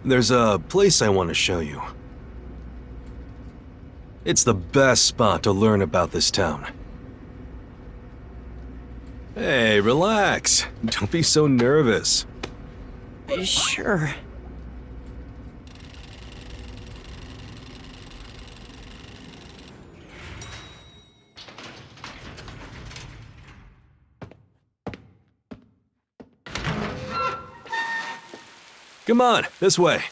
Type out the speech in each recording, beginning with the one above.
There's a place I want to show you. It's the best spot to learn about this town. Hey, relax. Don't be so nervous. Sure. Come on, this way.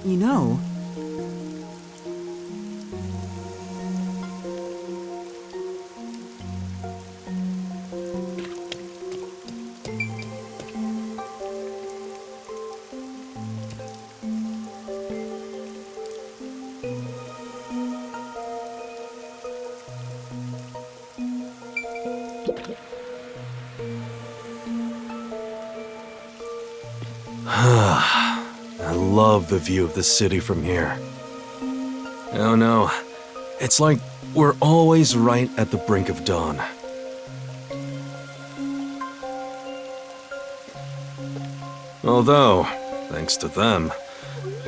You know, I love the view of the city from here. Oh no, it's like we're always right at the brink of dawn. Although, thanks to them,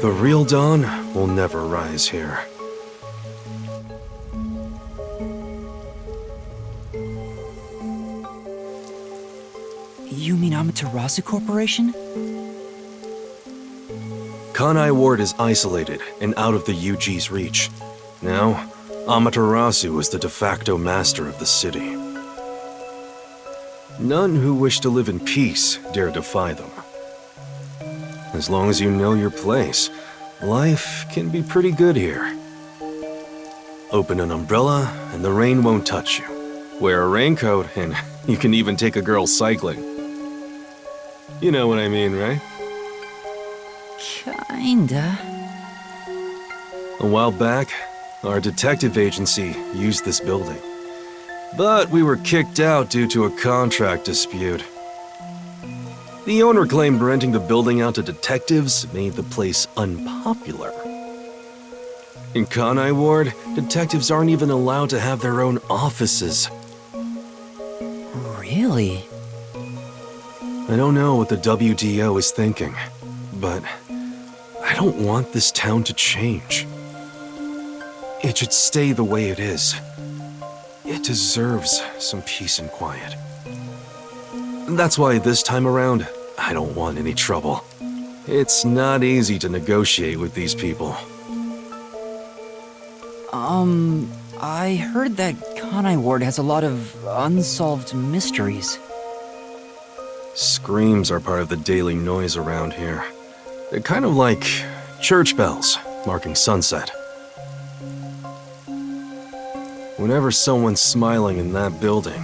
the real dawn will never rise here. you mean Amaterasu Corporation? Kanai Ward is isolated and out of the UG's reach. Now, Amaterasu is the de facto master of the city. None who wish to live in peace dare defy them. As long as you know your place, life can be pretty good here. Open an umbrella and the rain won't touch you. Wear a raincoat and you can even take a girl cycling. You know what I mean, right? Kinda. A while back, our detective agency used this building. But we were kicked out due to a contract dispute. The owner claimed renting the building out to detectives made the place unpopular. In Kanai Ward, detectives aren't even allowed to have their own offices. Really? I don't know what the WDO is thinking, but I don't want this town to change. It should stay the way it is. It deserves some peace and quiet. That's why this time around, I don't want any trouble. It's not easy to negotiate with these people. I heard that Kanai Ward has a lot of unsolved mysteries. Screams are part of the daily noise around here. They're kind of like church bells marking sunset. Whenever someone's smiling in that building,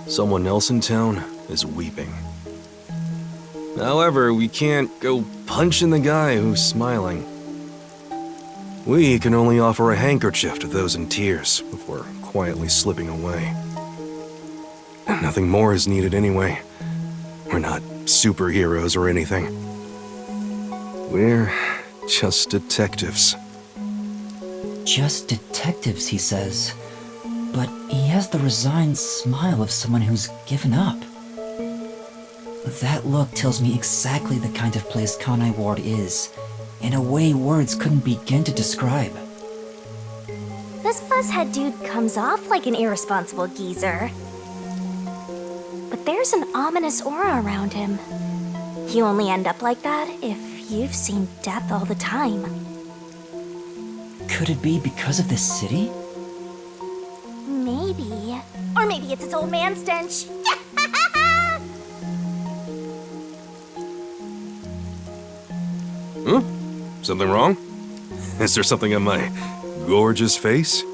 someone else in town is weeping. However, we can't go punching the guy who's smiling. We can only offer a handkerchief to those in tears before quietly slipping away. Nothing more is needed anyway. We're not superheroes or anything. We're just detectives. Just detectives, he says. But he has the resigned smile of someone who's given up. That look tells me exactly the kind of place Kanai Ward is, in a way words couldn't begin to describe. This fuzzhead dude comes off like an irresponsible geezer. But there's an ominous aura around him. You only end up like that if you've seen death all the time. Could it be because of this city? Maybe. Or maybe it's its old man stench. Huh? Something wrong? Is there something on my gorgeous face?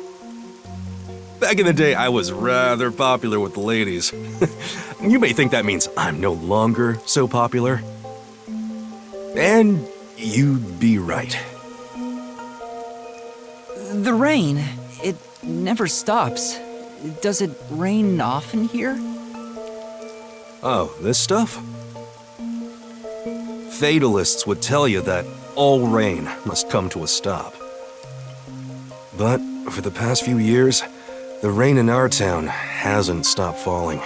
Back in the day, I was rather popular with the ladies. You may think that means I'm no longer so popular. And you'd be right. The rain, it never stops. Does it rain often here? Oh, this stuff? Fatalists would tell you that all rain must come to a stop. But for the past few years, the rain in our town hasn't stopped falling.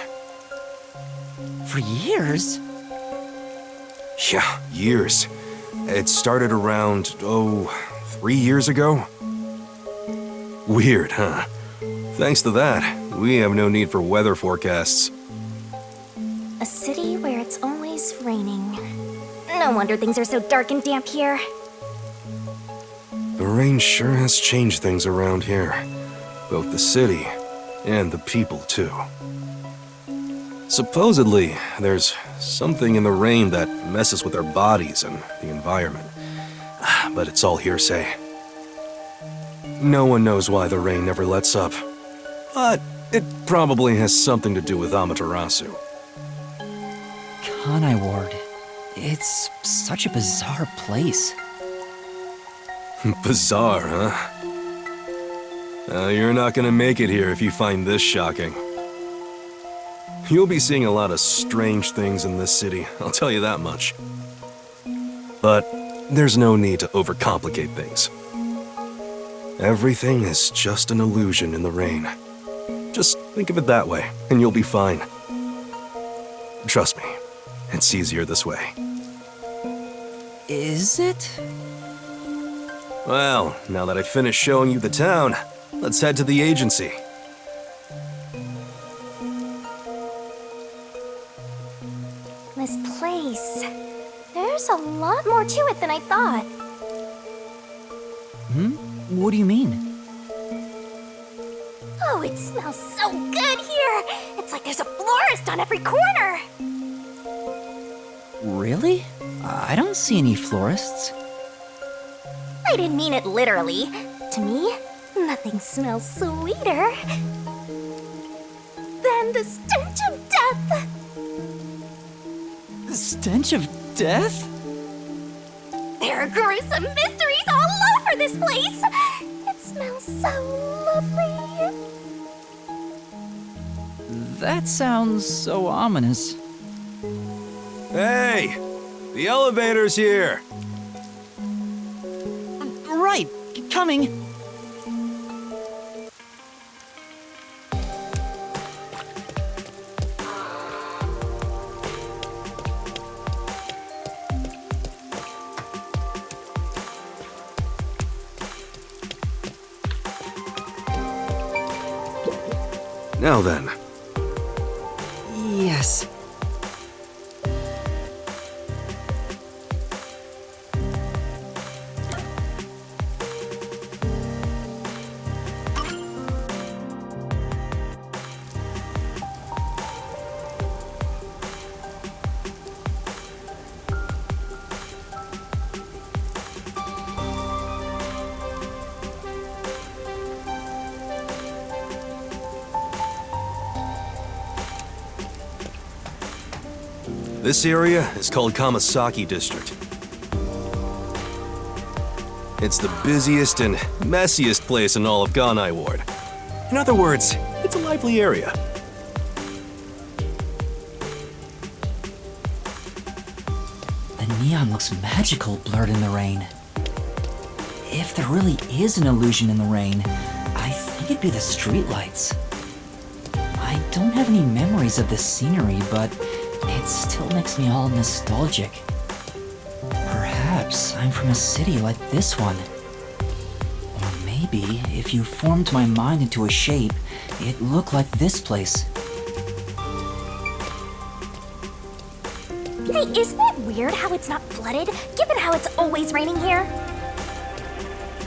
For years? Yeah, years. It started around, 3 years ago? Weird, huh? Thanks to that, we have no need for weather forecasts. A city where it's always raining. No wonder things are so dark and damp here. The rain sure has changed things around here. Both the city and the people, too. Supposedly, there's something in the rain that messes with our bodies and the environment. But it's all hearsay. No one knows why the rain never lets up. But it probably has something to do with Amaterasu. Kanai Ward. It's such a bizarre place. Bizarre, huh? You're not gonna make it here if you find this shocking. You'll be seeing a lot of strange things in this city, I'll tell you that much. But there's no need to overcomplicate things. Everything is just an illusion in the rain. Just think of it that way, and you'll be fine. Trust me, it's easier this way. Is it? Well, now that I've finished showing you the town, let's head to the agency. This place. There's a lot more to it than I thought. What do you mean? Oh, it smells so good here! It's like there's a florist on every corner! Really? I don't see any florists. I didn't mean it literally. To me, nothing smells sweeter than the stench of death! The stench of death? There are gruesome mysteries all over this place! It smells so lovely! That sounds so ominous. Hey! The elevator's here! Right, coming. Now then. Yes. This area is called Kamasaki District. It's the busiest and messiest place in all of Kanai Ward. In other words, it's a lively area. The neon looks magical blurred in the rain. If there really is an illusion in the rain, I think it'd be the streetlights. I don't have any memories of this scenery, but it still makes me all nostalgic. Perhaps I'm from a city like this one. Or maybe, if you formed my mind into a shape, it looked like this place. Hey, isn't it weird how it's not flooded, given how it's always raining here?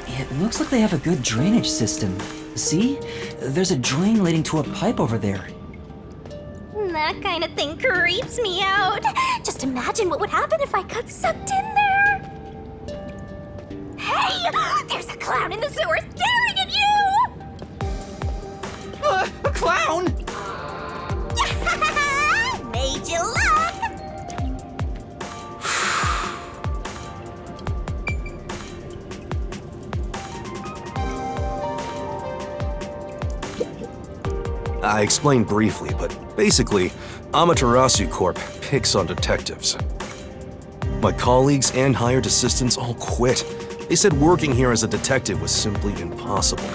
It looks like they have a good drainage system. See? There's a drain leading to a pipe over there. That kind of thing creeps me out. Just imagine what would happen if I got sucked in there. Hey! There's a clown in the sewers staring at you! A clown? Made you laugh! I explained briefly, but basically, Amaterasu Corp picks on detectives. My colleagues and hired assistants all quit. They said working here as a detective was simply impossible.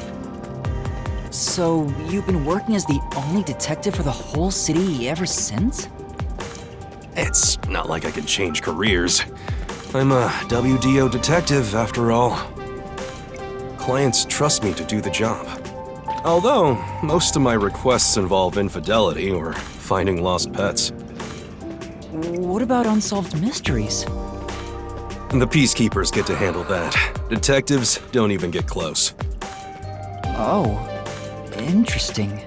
So, you've been working as the only detective for the whole city ever since? It's not like I can change careers. I'm a WDO detective, after all. Clients trust me to do the job. Although, most of my requests involve infidelity or finding lost pets. What about unsolved mysteries? The Peacekeepers get to handle that. Detectives don't even get close. Oh, interesting.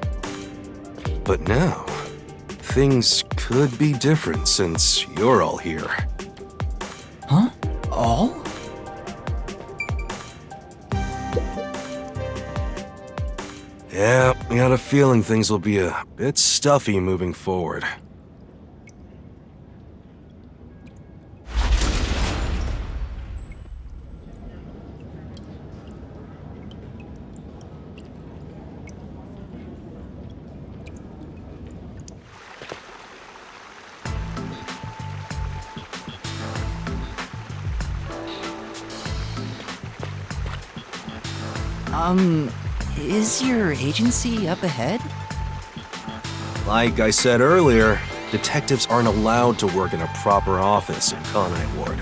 But now, things could be different since you're all here. Huh? All? Yeah, I got a feeling things will be a bit stuffy moving forward. Is your agency up ahead? Like I said earlier, detectives aren't allowed to work in a proper office in Kanai Ward.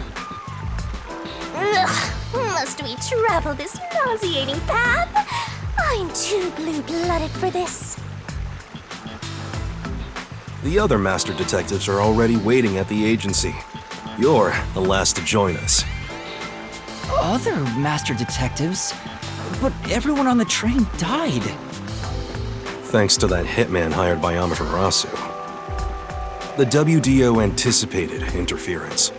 Ugh, must we travel this nauseating path? I'm too blue-blooded for this. The other master detectives are already waiting at the agency. You're the last to join us. Other master detectives? But everyone on the train died. Thanks to that hitman hired by Amaterasu. The WDO anticipated interference.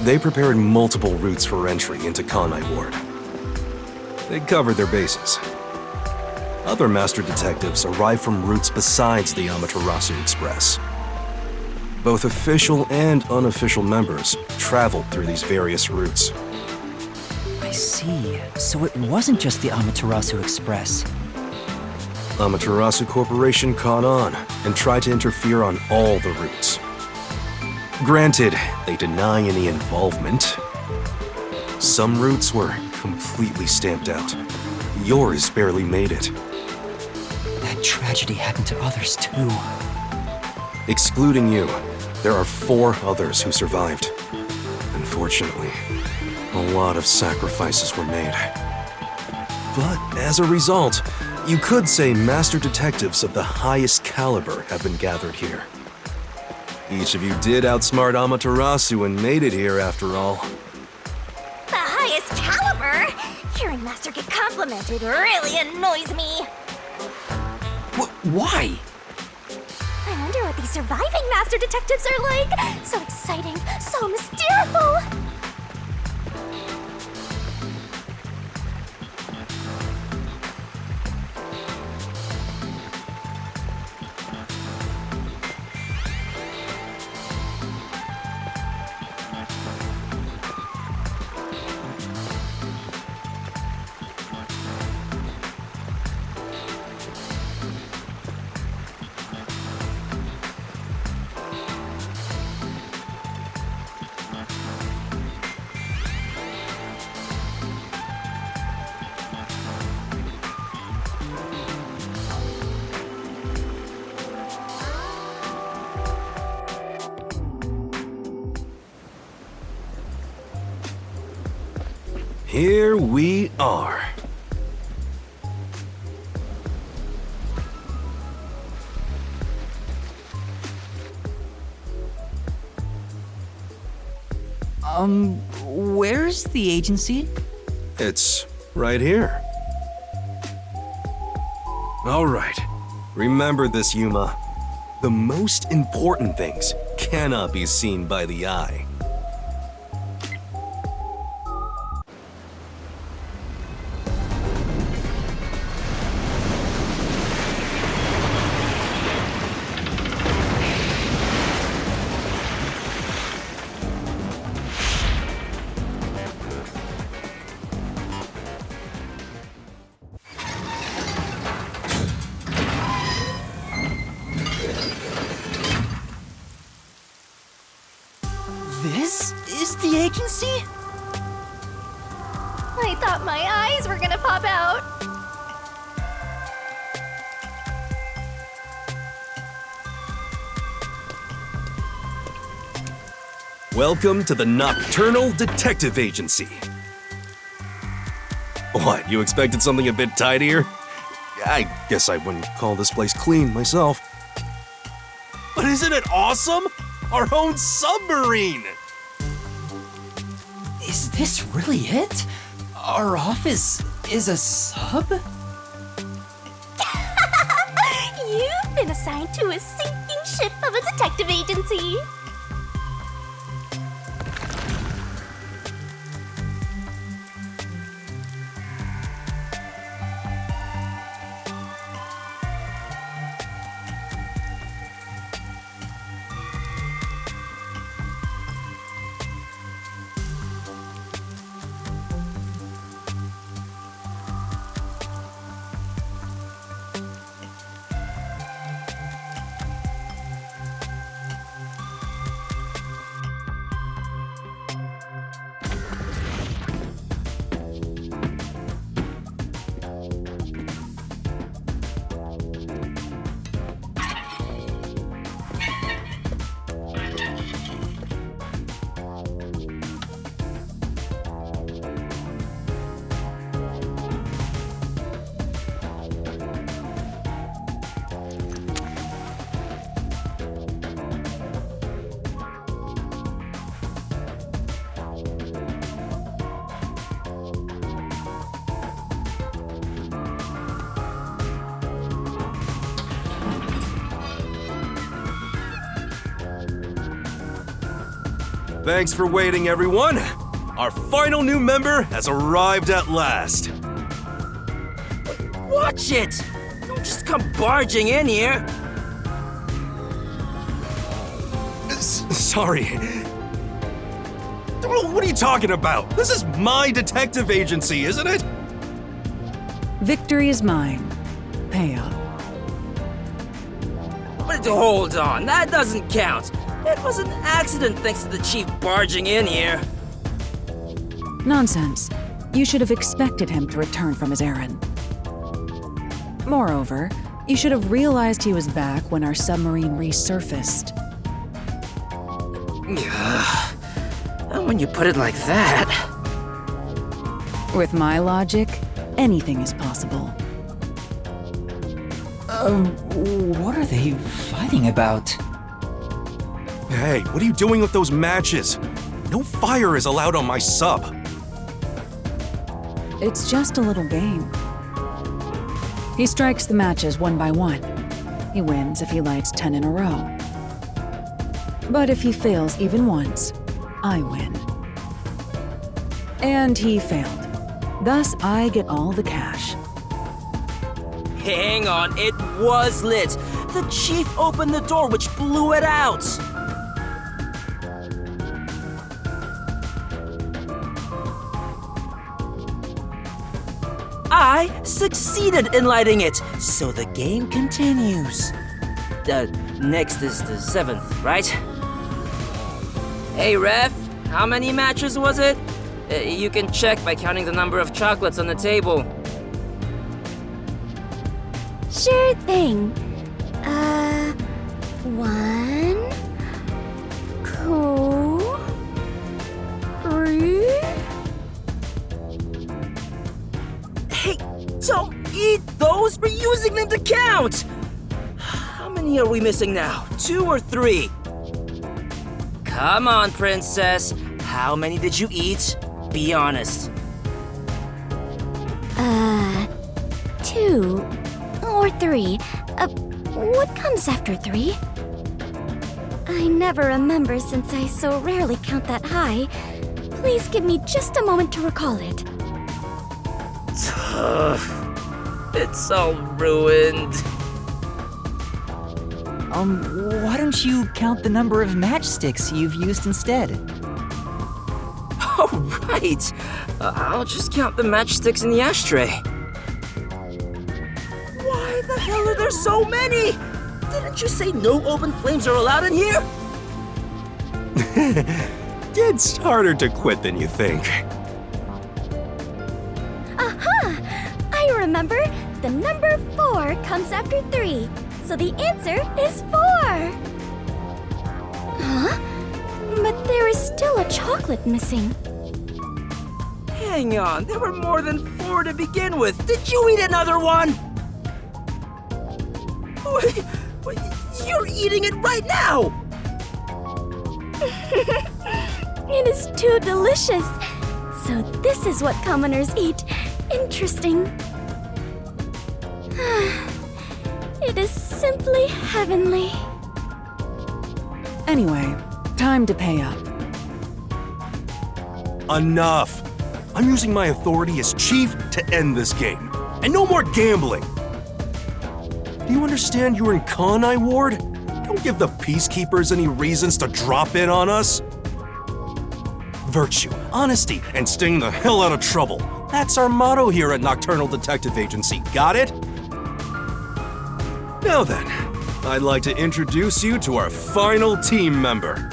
They prepared multiple routes for entry into Kanai Ward. They covered their bases. Other master detectives arrived from routes besides the Amaterasu Express. Both official and unofficial members traveled through these various routes. I see. So it wasn't just the Amaterasu Express. Amaterasu Corporation caught on and tried to interfere on all the routes. Granted, they deny any involvement. Some routes were completely stamped out. Yours barely made it. That tragedy happened to others too. Excluding you, there are 4 others who survived. Unfortunately, a lot of sacrifices were made. But as a result, you could say master detectives of the highest caliber have been gathered here. Each of you did outsmart Amaterasu and made it here after all. The highest caliber? Hearing Master get complimented really annoys me. Why? I wonder what these surviving Master Detectives are like. So exciting, so mysteriousful. Here we are. Where's the agency? It's right here. All right. Remember this, Yuma. The most important things cannot be seen by the eye. This is the agency? I thought my eyes were gonna pop out. Welcome to the Nocturnal Detective Agency. What, you expected something a bit tidier? I guess I wouldn't call this place clean myself. But isn't it awesome? Our own submarine! Is this really it? Our office is a sub? You've been assigned to a sinking ship of a detective agency. Thanks for waiting, everyone. Our final new member has arrived at last. Watch it! Don't just come barging in here. Sorry. What are you talking about? This is my detective agency, isn't it? Victory is mine. Payoff. But hold on, that doesn't count. It was an accident thanks to the chief barging in here. Nonsense. You should have expected him to return from his errand. Moreover, you should have realized he was back when our submarine resurfaced. When you put it like that. With my logic, anything is possible. What are they fighting about? Hey, what are you doing with those matches? No fire is allowed on my sub. It's just a little game. He strikes the matches one by one. He wins if he lights 10 in a row. But if he fails even once, I win. And he failed. Thus, I get all the cash. Hang on, it was lit. The chief opened the door, which blew it out. I succeeded in lighting it, so the game continues. Next is the 7th, right? Hey, Ref, how many matches was it? You can check by counting the number of chocolates on the table. Sure thing. 1, 2, 3. Hey, don't eat those! We're using them to count! How many are we missing now? 2 or 3? Come on, princess. How many did you eat? Be honest. 2 or 3. What comes after 3? I never remember since I so rarely count that high. Please give me just a moment to recall it. It's all ruined. Why don't you count the number of matchsticks you've used instead? Oh, right. I'll just count the matchsticks in the ashtray. Why the hell are there so many? Didn't you say no open flames are allowed in here? It's harder to quit than you think. Aha! I remember. The number 4 comes after 3, so the answer is 4. Huh? But there is still a chocolate missing. Hang on, there were more than 4 to begin with. Did you eat another one? Wait, you're eating it right now! It is too delicious. So this is what commoners eat. Interesting. It is simply heavenly. Anyway, time to pay up. Enough! I'm using my authority as chief to end this game. And no more gambling! Do you understand you're in Kanai Ward? Don't give the Peacekeepers any reasons to drop in on us. Virtue, honesty, and staying the hell out of trouble. That's our motto here at Nocturnal Detective Agency, got it? Now then, I'd like to introduce you to our final team member.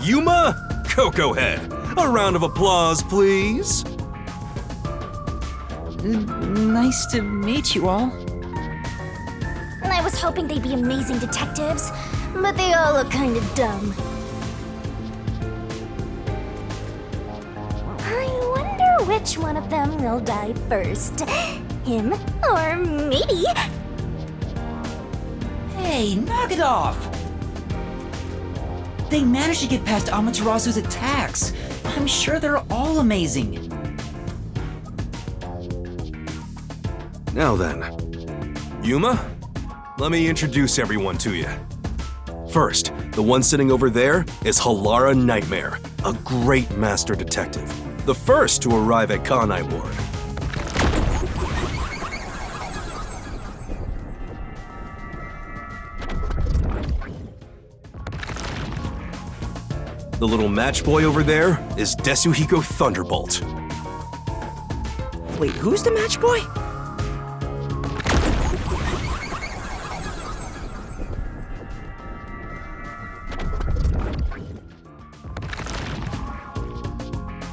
Yuma Coco Head. A round of applause, please. Nice to meet you all. I was hoping they'd be amazing detectives, but they all look kind of dumb. I wonder which one of them will die first. Him or me? Hey, knock it off! They managed to get past Amaterasu's attacks. I'm sure they're all amazing. Now then, Yuma, let me introduce everyone to you. First, the one sitting over there is Halara Nightmare, a great master detective, the first to arrive at Kanai Ward. The little match boy over there is Desuhiko Thunderbolt. Wait, who's the match boy?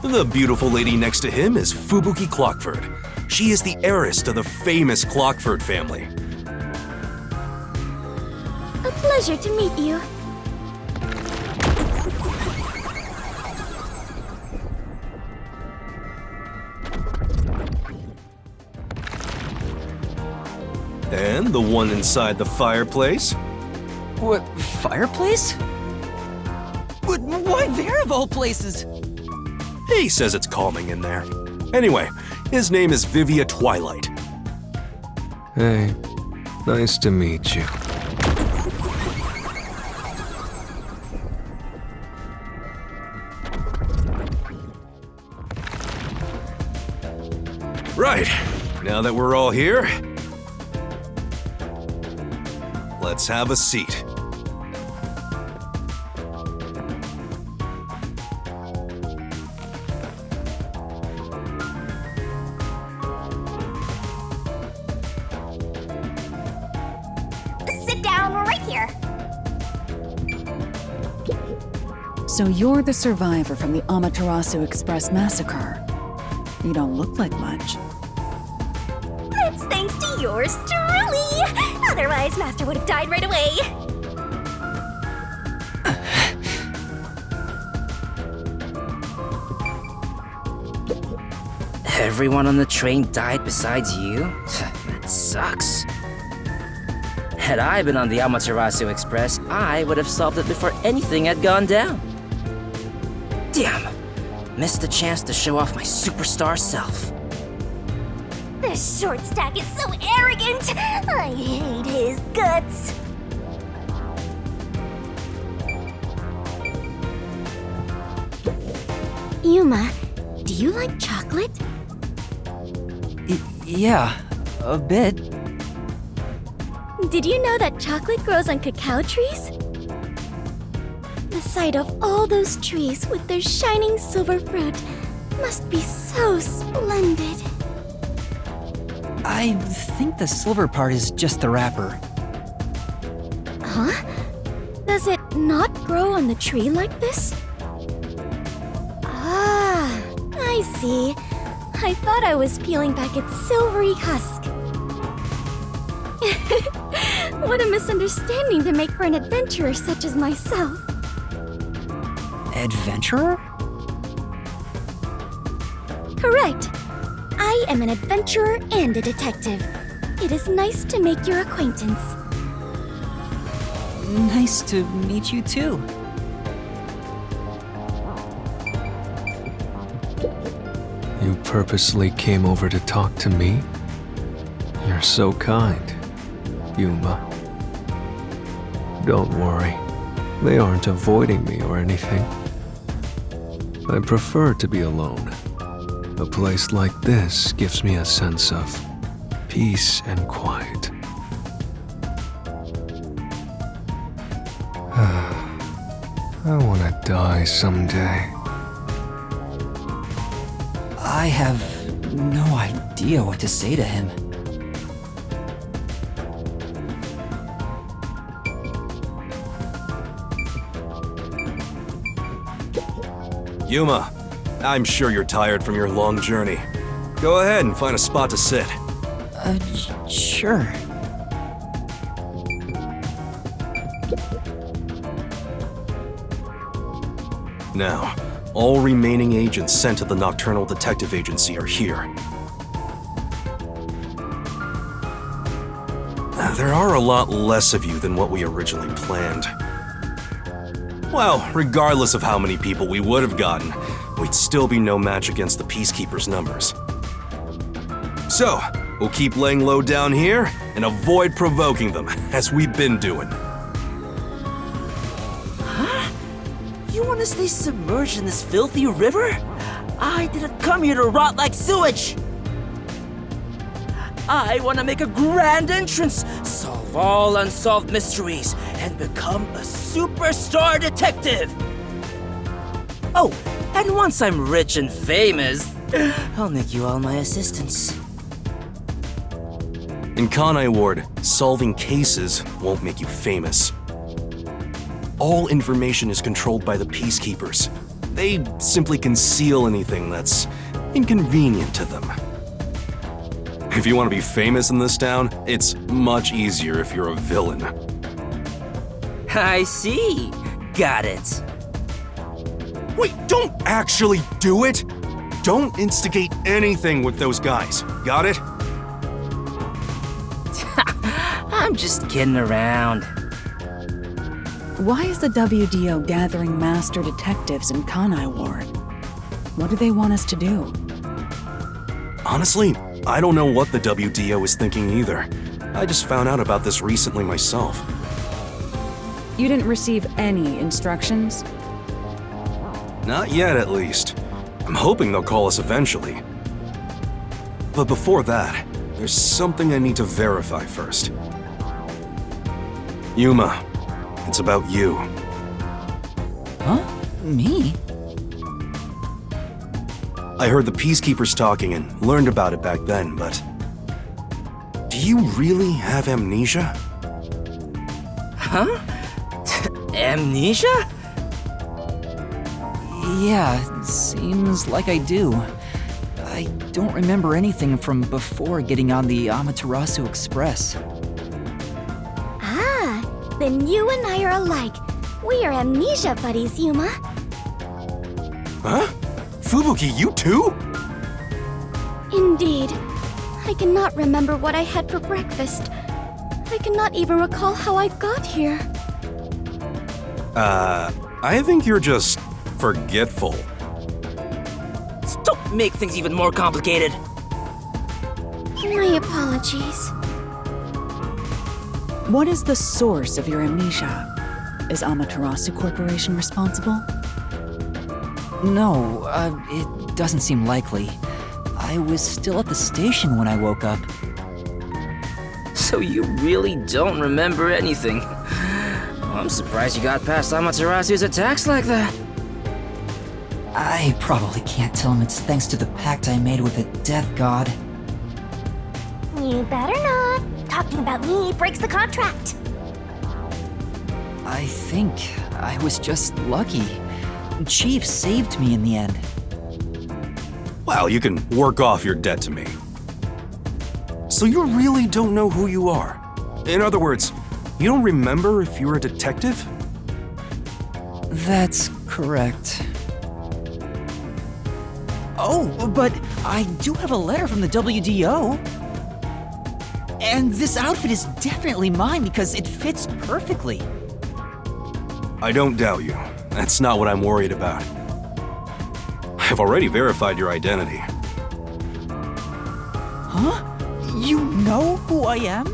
The beautiful lady next to him is Fubuki Clockford. She is the heiress to the famous Clockford family. A pleasure to meet you. And the one inside the fireplace? What, fireplace? But why there of all places? He says it's calming in there. Anyway, his name is Vivia Twilight. Hey, nice to meet you. Right, now that we're all here, let's have a seat. Sit down right here. So you're the survivor from the Amaterasu Express massacre. You don't look like much. It's thanks to yours truly. Otherwise, Master would have died right away. Everyone on the train died besides you? That sucks. Had I been on the Amaterasu Express, I would have solved it before anything had gone down. Damn! Missed the chance to show off my superstar self. This short stack is so arrogant. I hate his guts. Yuma, do you like chocolate? Yeah, a bit. Did you know that chocolate grows on cacao trees? The sight of all those trees with their shining silver fruit must be so splendid. I think the silver part is just the wrapper. Huh? Does it not grow on the tree like this? I see. I thought I was peeling back its silvery husk. What a misunderstanding to make for an adventurer such as myself. Adventurer? Correct. I am an adventurer and a detective. It is nice to make your acquaintance. Nice to meet you too. You purposely came over to talk to me? You're so kind, Yuma. Don't worry. They aren't avoiding me or anything. I prefer to be alone. A place like this gives me a sense of peace and quiet. I want to die someday. I have no idea what to say to him. Yuma, I'm sure you're tired from your long journey. Go ahead and find a spot to sit. Sure. Now, all remaining agents sent to the Nocturnal Detective Agency are here. There are a lot less of you than what we originally planned. Well, regardless of how many people we would have gotten, we'd still be no match against the Peacekeepers' numbers. So, we'll keep laying low down here and avoid provoking them, as we've been doing. Huh? You want to stay submerged in this filthy river? I didn't come here to rot like sewage! I want to make a grand entrance, solve all unsolved mysteries, and become a superstar detective! Oh, and once I'm rich and famous, I'll make you all my assistants. In Kanai Ward, solving cases won't make you famous. All information is controlled by the Peacekeepers. They simply conceal anything that's inconvenient to them. If you want to be famous in this town, it's much easier if you're a villain. I see. Got it. Wait, don't actually do it! Don't instigate anything with those guys. Got it? I'm just kidding around. Why is the WDO gathering master detectives in Kanai Ward? What do they want us to do? Honestly, I don't know what the WDO is thinking either. I just found out about this recently myself. You didn't receive any instructions? Not yet, at least. I'm hoping they'll call us eventually. But before that, there's something I need to verify first. Yuma, it's about you. Huh? Me? I heard the Peacekeepers talking and learned about it back then, but... Do you really have amnesia? Huh? Amnesia? Yeah, seems like I do. I don't remember anything from before getting on the Amaterasu Express. Ah, then you and I are alike. We are amnesia buddies, Yuma. Huh? Fubuki, you too? Indeed. I cannot remember what I had for breakfast. I cannot even recall how I got here. I think you're just forgetful. Don't make things even more complicated. My apologies. What is the source of your amnesia? Is Amaterasu Corporation responsible? No, it doesn't seem likely. I was still at the station when I woke up. So you really don't remember anything. I'm surprised you got past Amaterasu's attacks like that. I probably can't tell him it's thanks to the pact I made with the Death God. You better not. Talking about me breaks the contract. I think I was just lucky. Chief saved me in the end. Well, you can work off your debt to me. So you really don't know who you are? In other words, you don't remember if you're a detective? That's correct. Oh, but I do have a letter from the WDO. And this outfit is definitely mine because it fits perfectly. I don't doubt you. That's not what I'm worried about. I've already verified your identity. Huh? You know who I am?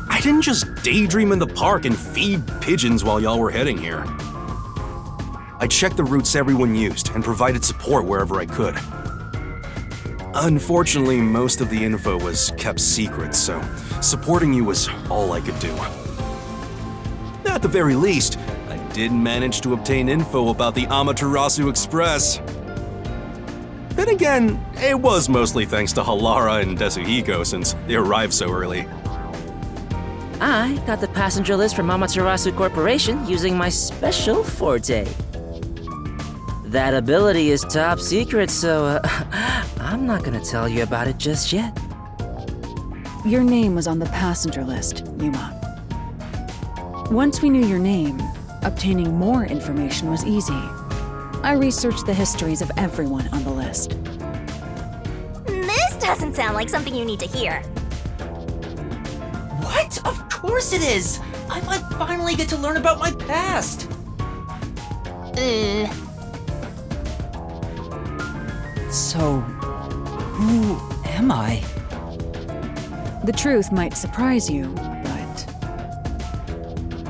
I didn't just daydream in the park and feed pigeons while y'all were heading here. I checked the routes everyone used and provided support wherever I could. Unfortunately, most of the info was kept secret, so supporting you was all I could do. At the very least, I did manage to obtain info about the Amaterasu Express. Then again, it was mostly thanks to Halara and Desuhiko since they arrived so early. I got the passenger list from Amaterasu Corporation using my special forte. That ability is top secret, so I'm not gonna tell you about it just yet. Your name was on the passenger list, Yuma. Once we knew your name, obtaining more information was easy. I researched the histories of everyone on the list. This doesn't sound like something you need to hear. What? Of course it is! I might finally get to learn about my past! So, who am I? The truth might surprise you, but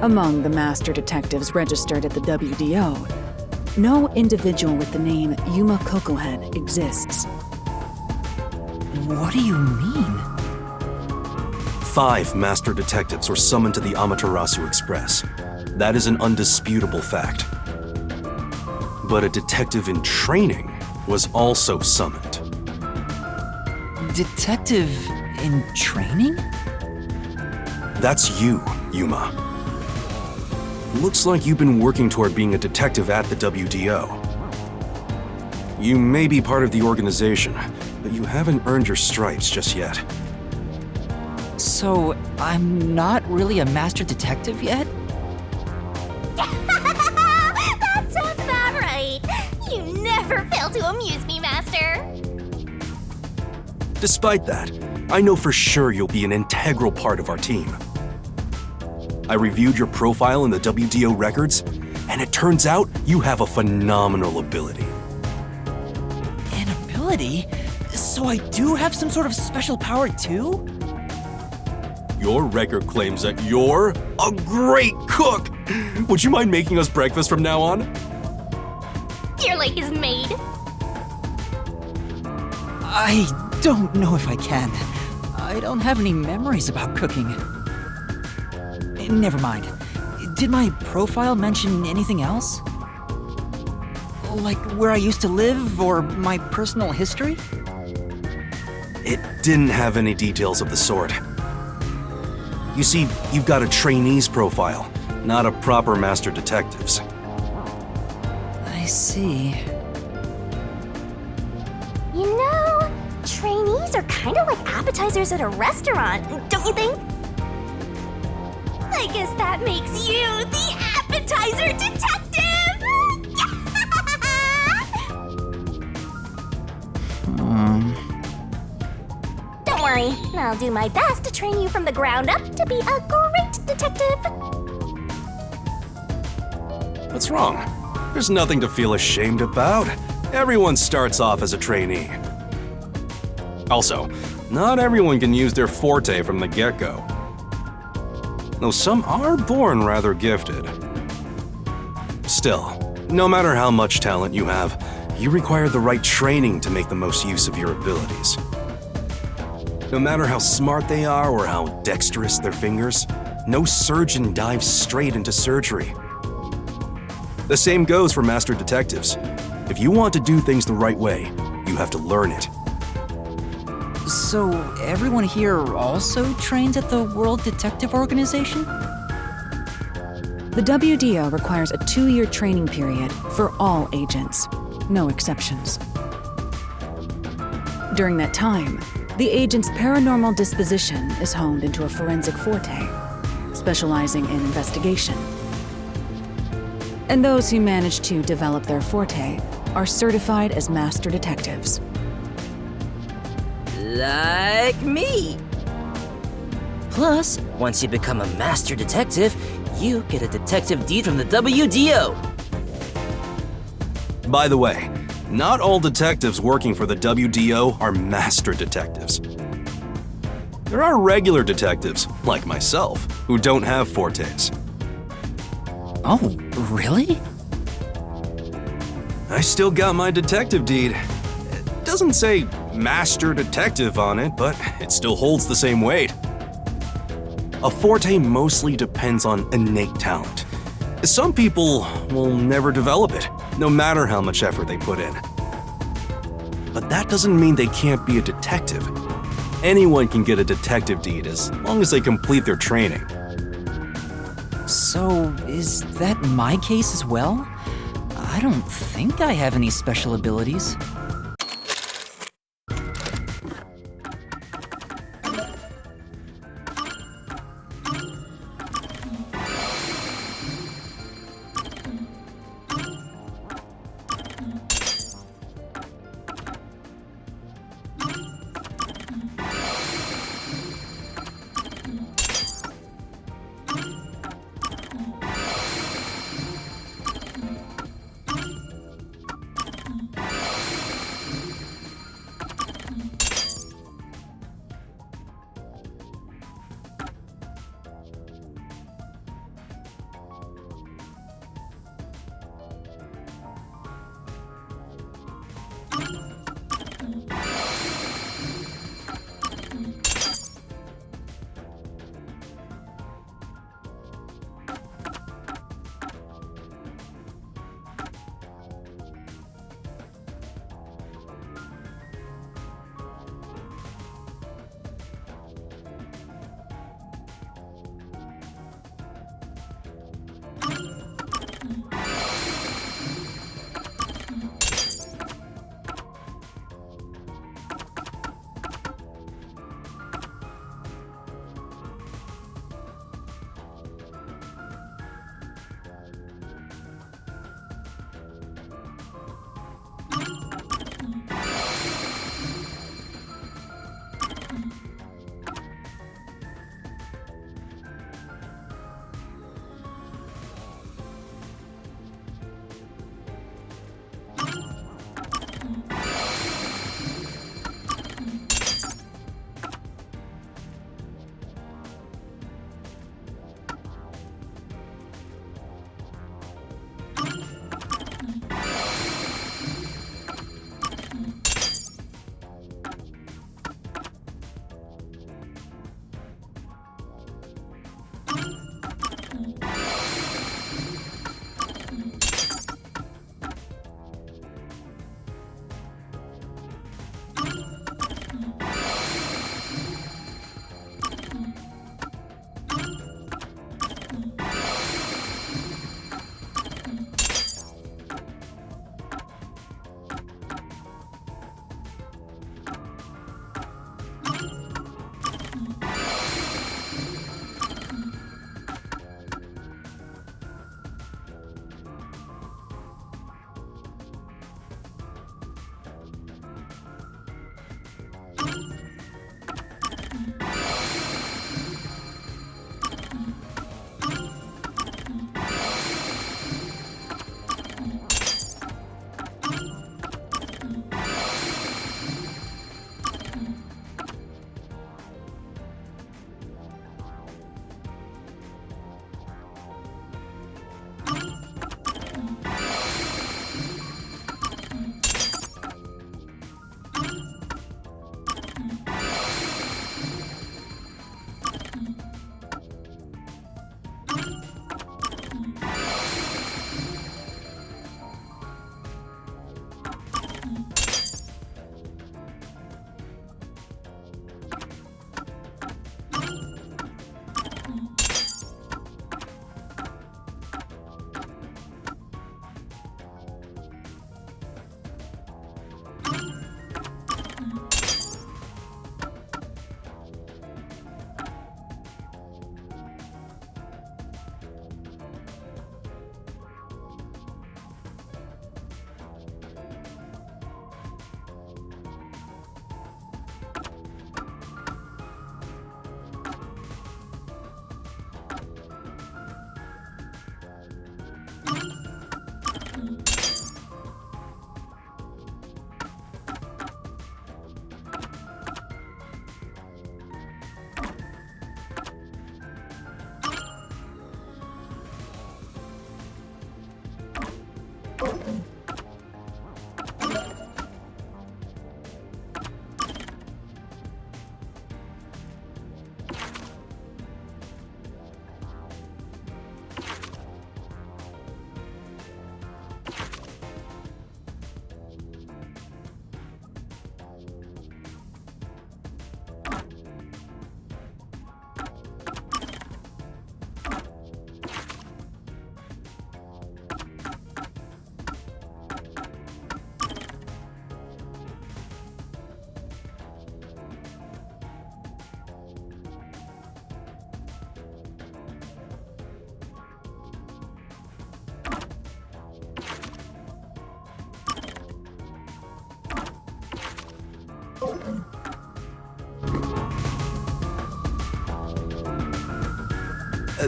among the master detectives registered at the WDO, no individual with the name Yuma Cocohead exists. What do you mean? 5 master detectives were summoned to the Amaterasu Express. That is an undisputable fact. But a detective in training was also summoned. Detective in training? That's you, Yuma. Looks like you've been working toward being a detective at the WDO. You may be part of the organization, but you haven't earned your stripes just yet. So, I'm not really a master detective yet? That sounds about right. You never fail to amuse me, Master. Despite that, I know for sure you'll be an integral part of our team. I reviewed your profile in the WDO records, and it turns out you have a phenomenal ability. An ability? So I do have some sort of special power too? Your record claims that you're a great cook! Would you mind making us breakfast from now on? You're like his maid. I don't know if I can. I don't have any memories about cooking. Never mind. Did my profile mention anything else? Like where I used to live or my personal history? It didn't have any details of the sort. You see, you've got a trainee's profile, not a proper master detective's. I see. You know, trainees are kind of like appetizers at a restaurant, don't you think? I guess that makes you the appetizer detective! Don't worry, I'll do my best to train you from the ground up to be a great detective. What's wrong? There's nothing to feel ashamed about. Everyone starts off as a trainee. Also, not everyone can use their forte from the get-go. Though some are born rather gifted. Still, no matter how much talent you have, you require the right training to make the most use of your abilities. No matter how smart they are or how dexterous their fingers, no surgeon dives straight into surgery. The same goes for master detectives. If you want to do things the right way, you have to learn it. So everyone here also trains at the World Detective Organization? The WDO requires a 2-year training period for all agents, no exceptions. During that time, the agent's paranormal disposition is honed into a forensic forte, specializing in investigation. And those who manage to develop their forte are certified as master detectives. Like me. Plus, once you become a master detective, you get a detective deed from the WDO. By the way, not all detectives working for the WDO are master detectives. There are regular detectives, like myself, who don't have fortes. Oh, really? I still got my detective deed. It doesn't say master detective on it, but it still holds the same weight. A forte mostly depends on innate talent. Some people will never develop it, no matter how much effort they put in. But that doesn't mean they can't be a detective. Anyone can get a detective deed as long as they complete their training. So, is that my case as well? I don't think I have any special abilities.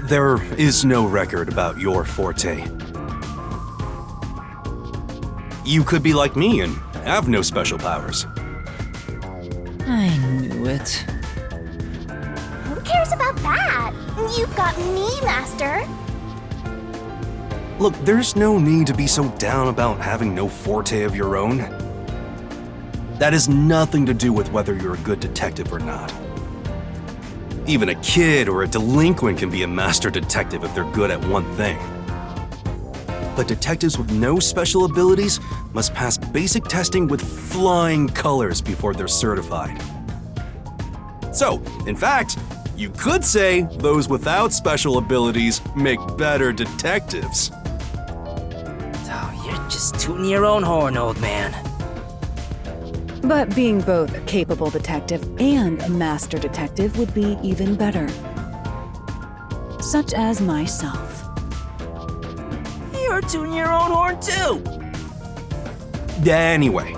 There is no record about your forte. You could be like me and have no special powers. I knew it. Who cares about that? You've got me, Master. Look, there's no need to be so down about having no forte of your own. That has nothing to do with whether you're a good detective or not. Even a kid or a delinquent can be a master detective if they're good at one thing. But detectives with no special abilities must pass basic testing with flying colors before they're certified. So, in fact, you could say those without special abilities make better detectives. Oh, you're just tooting your own horn, old man. But being both a capable detective and a master detective would be even better. Such as myself. You're tooting your own horn too. Anyway,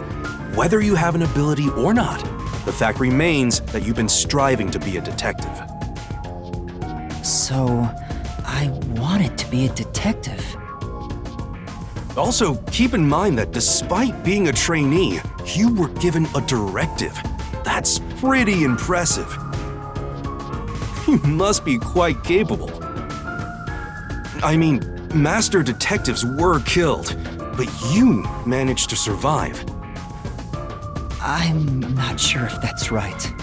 whether you have an ability or not, the fact remains that you've been striving to be a detective. So, I wanted to be a detective. Also, keep in mind that despite being a trainee, you were given a directive. That's pretty impressive. You must be quite capable. I mean, master detectives were killed, but you managed to survive. I'm not sure if that's right.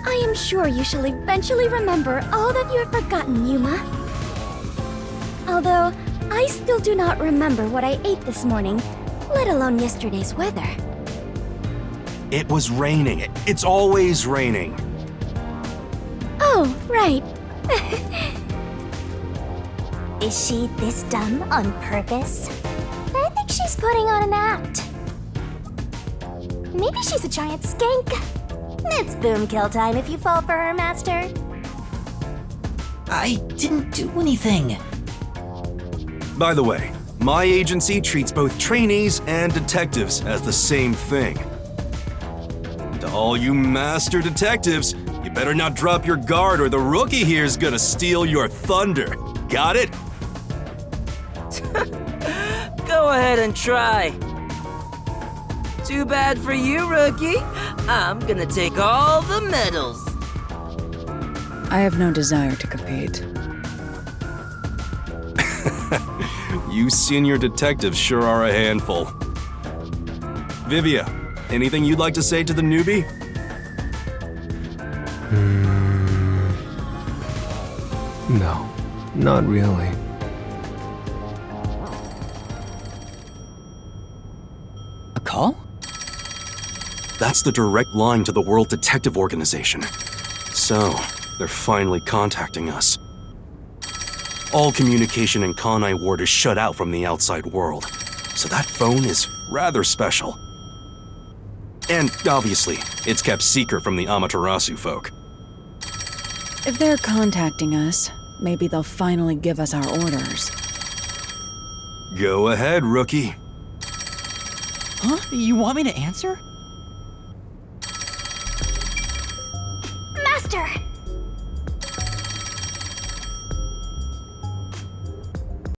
I am sure you shall eventually remember all that you have forgotten, Yuma. Although, I still do not remember what I ate this morning, let alone yesterday's weather. It was raining. It's always raining. Oh, right. Is she this dumb on purpose? I think she's putting on an act. Maybe she's a giant skank. It's boom kill time if you fall for her, Master. I didn't do anything. By the way, my agency treats both trainees and detectives as the same thing. To all you master detectives, you better not drop your guard or the rookie here's gonna steal your thunder. Got it? Go ahead and try. Too bad for you, rookie. I'm gonna take all the medals. I have no desire to compete. You senior detectives sure are a handful. Vivia, anything you'd like to say to the newbie? No, not really. A call? That's the direct line to the World Detective Organization. So, they're finally contacting us. All communication in Kanai Ward is shut out from the outside world, so that phone is rather special. And obviously, it's kept secret from the Amaterasu folk. If they're contacting us, maybe they'll finally give us our orders. Go ahead, rookie. Huh? You want me to answer? Master!